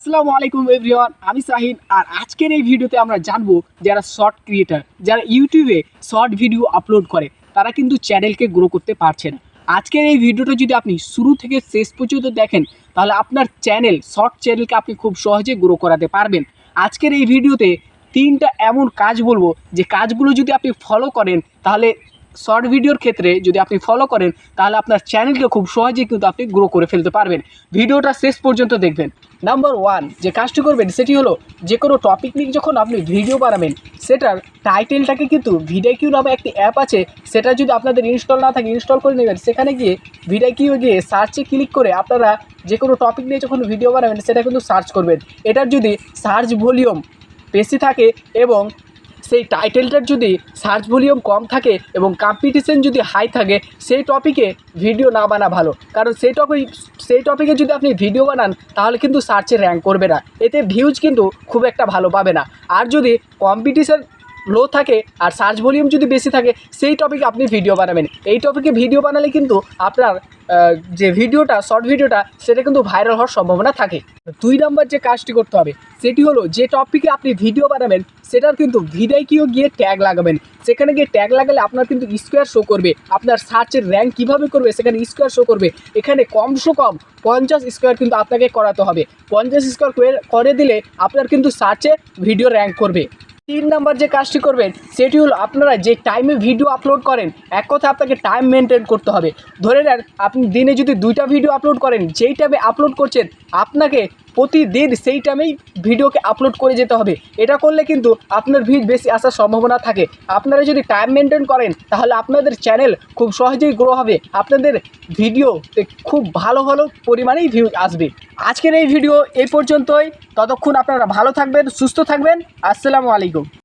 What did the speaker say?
আসসালামু আলাইকুম এভরিওয়ান, আমি সাহিন। আর আজকের এই ভিডিওতে আমরা জানবো যারা শর্ট ক্রিয়েটার, যারা ইউটিউবে শর্ট ভিডিও আপলোড করে তারা কিন্তু চ্যানেলকে গ্রো করতে পারছে না। আজকের এই ভিডিওটা যদি আপনি শুরু থেকে শেষ পর্যন্ত দেখেন তাহলে আপনার শর্ট চ্যানেলকে আপনি খুব সহজে গ্রো করাতে পারবেন। আজকের এই ভিডিওতে তিনটা এমন কাজ বলবো যে কাজগুলো যদি আপনি ফলো করেন তাহলে শর্ট ভিডিওর ক্ষেত্রে যদি আপনি ফলো করেন তাহলে আপনার চ্যানেলকে খুব সহজেই কিন্তু আপনি গ্রো করে ফেলতে পারবেন। ভিডিওটা শেষ পর্যন্ত দেখবেন। নাম্বার ওয়ান যে কাজটি করবেন সেটি হলো যে কোনো টপিক নিয়ে যখন আপনি ভিডিও বানাবেন সেটার টাইটেলটাকে কিন্তু ভিডিকিউ নামে একটি অ্যাপ আছে, সেটা যদি আপনাদের ইনস্টল না থাকে ইনস্টল করে নেবেন। সেখানে গিয়ে ভিডিকিউ গিয়ে সার্চে ক্লিক করে আপনারা যে কোনো টপিক নিয়ে যখন ভিডিও বানাবেন সেটা কিন্তু সার্চ করবেন। এটার যদি সার্চ ভলিউম বেশি থাকে এবং সেই টাইটেলটার যদি সার্চ ভলিউম কম থাকে এবং কম্পিটিশন যদি হাই থাকে সেই টপিকে ভিডিও না বানা ভালো, কারণ সেই টপিকে যদি আপনি ভিডিও বানান তাহলে কিন্তু সার্চে র্যাঙ্ক করবে না, এতে ভিউজ কিন্তু খুব একটা ভালো পাবে না। আর যদি কম্পিটিশন লো থাকে আর সার্চ ভলিউম যদি বেশি থাকে সেই টপিকে আপনি ভিডিও বানাবেন। এই টপিকে ভিডিও বানালে কিন্তু আপনার যে ভিডিওটা শর্ট ভিডিওটা সেটা কিন্তু ভাইরাল হওয়ার সম্ভাবনা থাকে। 2 নম্বর যে কাজটি করতে হবে সেটি হলো যে টপিকে আপনি ভিডিও বানাবেন সেটার কিন্তু ভিডিকিউ গিয়ে ট্যাগ লাগাবেন। সেখানে গিয়ে ট্যাগ লাগালে আপনার কিন্তু স্কোয়ার শো করবে, আপনার সার্চের র্যাঙ্ক কীভাবে করবে সেখানে স্কোয়ার শো করবে। এখানে কমসে কম 50 স্কোয়ার কিন্তু আপনাকে করাতে হবে। 50 স্কোয়ার করে দিলে আপনার কিন্তু সার্চে ভিডিও র্যাঙ্ক করবে। 3 নাম্বার যে কাজটি করবেন সেটি হলো আপনারা যে টাইমে ভিডিও আপলোড করেন, এক কথায় আপনাকে টাইম মেনটেন করতে হবে। ধরে নেন আপনি দিনে যদি 2টা ভিডিও আপলোড করেন, যেই টাইমে আপলোড করছেন আপনাকে প্রতিদিন সেই টাইমেই ভিডিওকে আপলোড করে যেতে হবে। এটা করলে কিন্তু আপনার ভিউজ বেশি আসার সম্ভাবনা থাকে। আপনারা যদি টাইম মেনটেন করেন তাহলে আপনাদের চ্যানেল খুব সহজেই গ্রো হবে, আপনাদের ভিডিওতে খুব ভালো ভালো পরিমাণেই ভিউজ আসবে। আজকের এই ভিডিও এই পর্যন্তই। ততক্ষণ আপনারা ভালো থাকবেন, সুস্থ থাকবেন। আসসালামু আলাইকুম।